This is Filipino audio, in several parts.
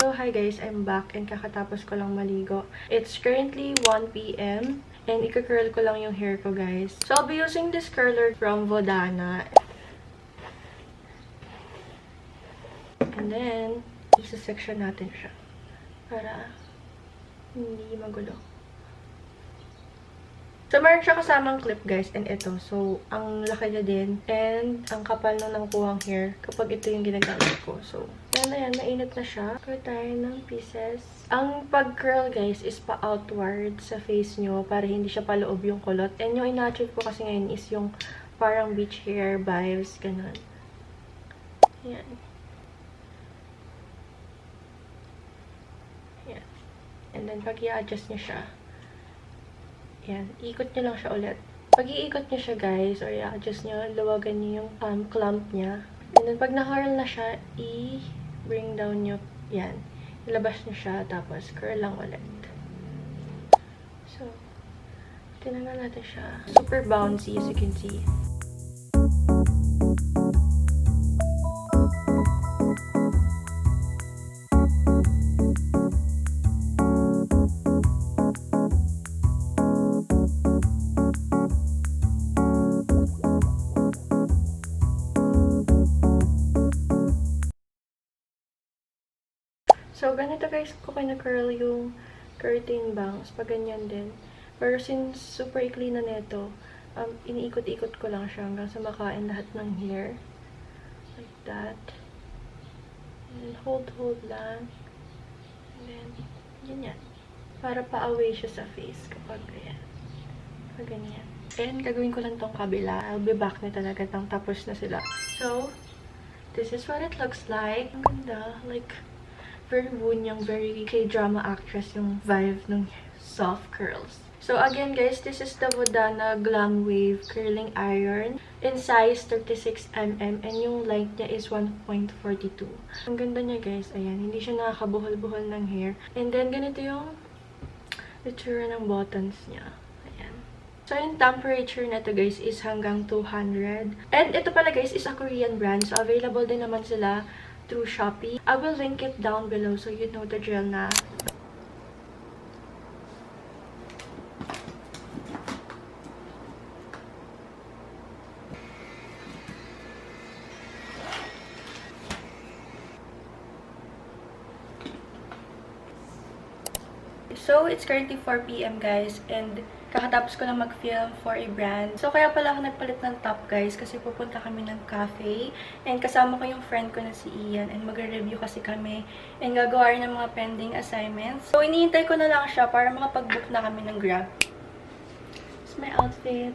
So, hi guys, I'm back and kakatapos ko lang maligo. It's currently 1 p.m. and ika-curl ko lang yung hair ko, guys. So, I'll be using this curler from Vodana. And then, isa-section natin siya para hindi magulo. So, meron siya kasamang clip, guys, and ito. So, ang laki niya din. And, ang kapal nung nakukuhang hair kapag ito yung ginagamit ko. So, yan na yan. Mainit na siya. Curl tayo ng pieces. Ang pag-curl, guys, is pa-outward sa face nyo para hindi siya paloob yung kulot. And yung ina-achieve ko kasi ngayon is yung parang beach hair vibes. Ganun. Yan. Yan. And then, pag i-adjust nyo siya, yan, ikot nyo lang siya ulit. Pag iikot nyo siya, guys, or i-adjust nyo, luwagan nyo yung clump niya. And then, pag na-curl na siya, i-bring down nyo, yan. Ilabas nyo siya, tapos curl lang ulit. So, tinanggal natin siya. Super bouncy, as you can see. So, ganito guys, ko kina-curl yung curtain bangs. Pag ganyan din. Pero since super ikli na neto, iniikot-ikot ko lang siya hanggang sa makain lahat ng hair. Like that. And hold lang. And then, ganyan. Para pa-away siya sa face kapag ganyan. Pag ganyan. And gagawin ko lang tong kabila. I'll be back na talaga tang tapos na sila. So, this is what it looks like. Ang ganda. Like, very wunyang, very K-drama actress yung vibe ng soft curls. So again guys, this is the Vodana Glam Wave Curling Iron in size 36mm and yung length niya is 1.42. Ang ganda niya guys, ayan, hindi siya nakakabuhol-buhol ng hair. And then ganito yung itsura ng buttons niya. Ayan. So yung temperature na to guys is hanggang 200. And ito pala guys is a Korean brand, so available din naman sila through Shopee. I will link it down below so you know the drill na. So, it's currently 4 p.m. guys, and Kakatapos ko lang mag-film for a brand. So, kaya pala ako nagpalit ng top, guys, kasi pupunta kami ng cafe. And kasama ko yung friend ko na si Ian. And magre-review kasi kami. And gagawa rin ng mga pending assignments. So, iniintay ko na lang siya para makapag-book na kami ng Grab. This is my outfit.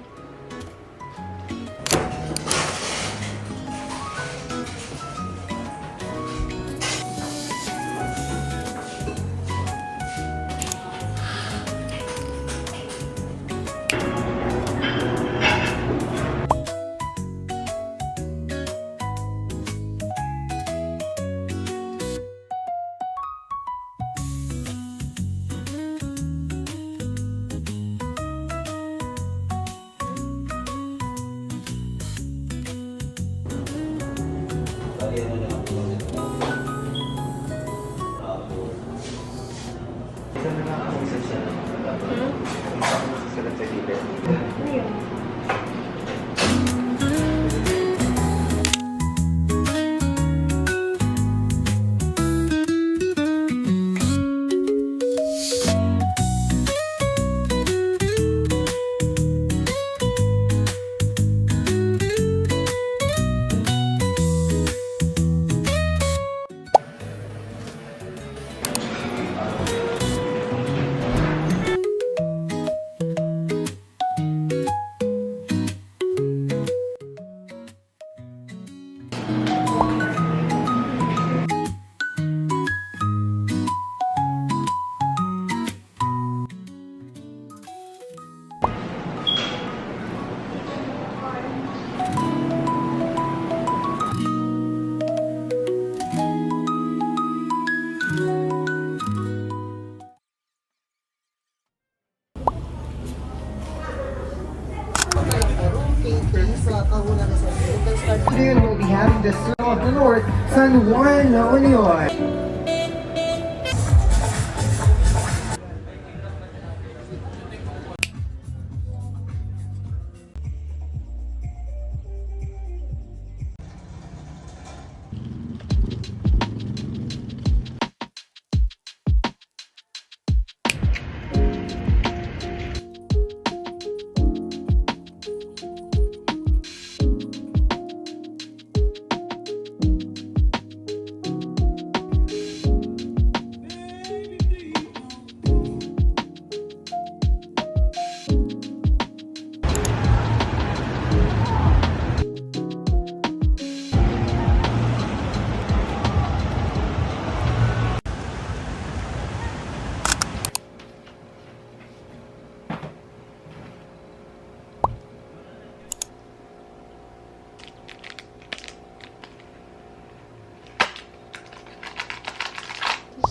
Soon we'll be having the Snow of the North, San Juan La Union.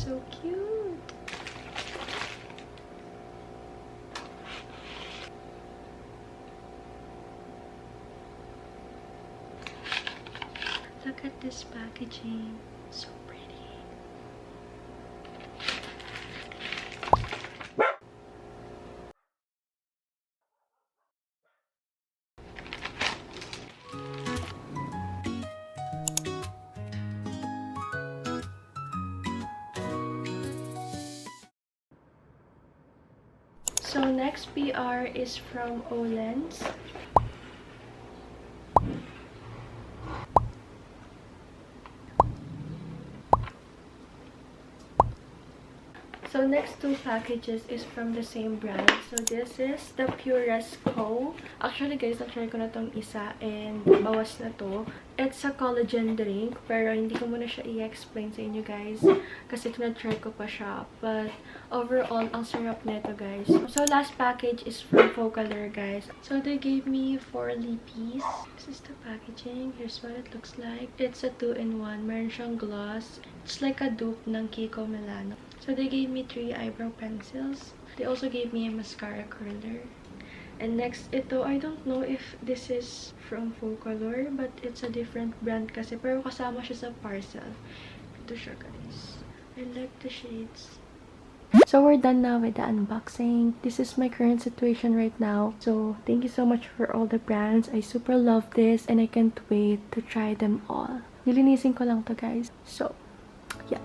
So cute. Look at this packaging. So pretty. So next PR is from Olens. So next two packages is from the same brand. So this is the Purest Co. Actually guys, na-try ko na tong isa and bawas na to. It's a collagen drink pero hindi ko muna siya i-explain sa inyo guys kasi na-try ko pa siya. But overall, ang sarap nito guys. So last package is from Focalor guys. So they gave me 4 lippies. This is the packaging. Here's what it looks like. It's a 2-in-1. Meron siyang gloss. It's like a dupe ng Kiko Milano. So they gave me 3 eyebrow pencils. They also gave me a mascara curler. And next, ito, I don't know if this is from Focalor, but it's a different brand kasi. Pero kasama siya sa parcel. Ito siya guys. I like the shades. So we're done now with the unboxing. This is my current situation right now. So thank you so much for all the brands. I super love this and I can't wait to try them all. Nilinisin ko lang to guys. So, yeah.